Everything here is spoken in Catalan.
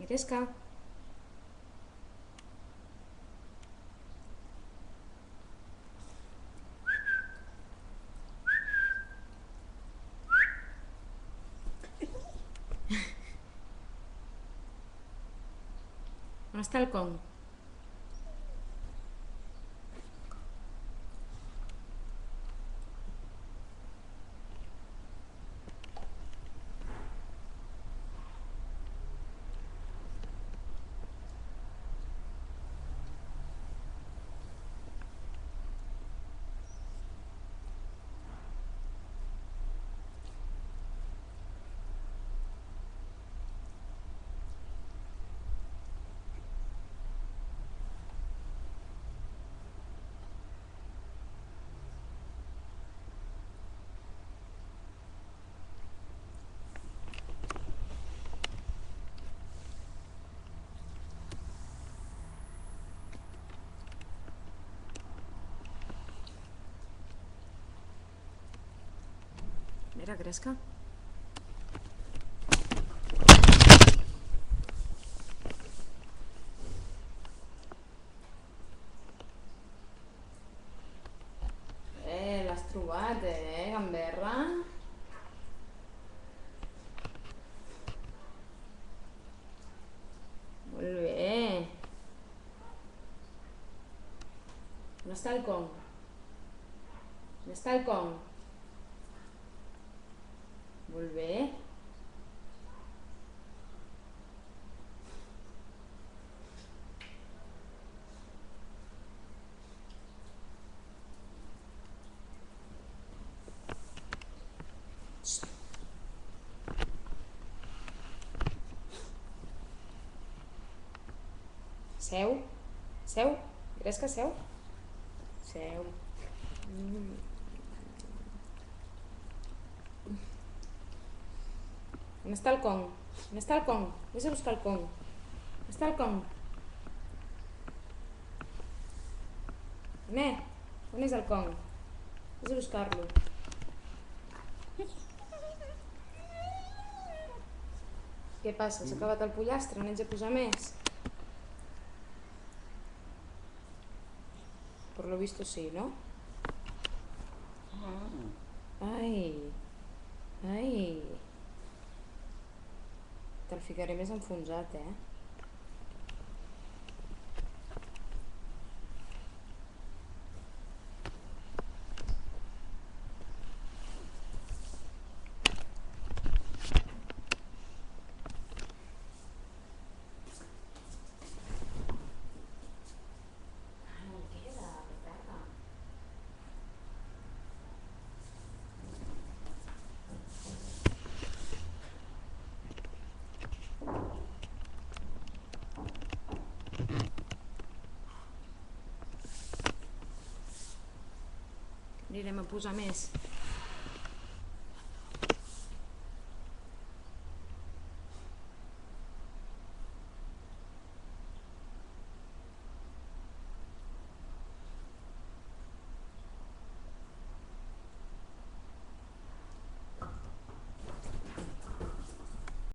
Miresca. On està el Kong? Mira, Gresca. L'has trobat, gamberra? Molt bé. On està el Kong? On està el Kong? Molt bé. Seu. Seu. Gresca, seu. Seu. On està el Kong? On està el Kong? Vés a buscar el Kong. On està el Kong? On és el Kong? Vés a buscar-lo. Què passa? S'ha acabat el pollastre? N'haig de posar més? Por lo visto sí, ¿no? Ai. Ai. Te'l ficaré més enfonsat, Anirem a posar més.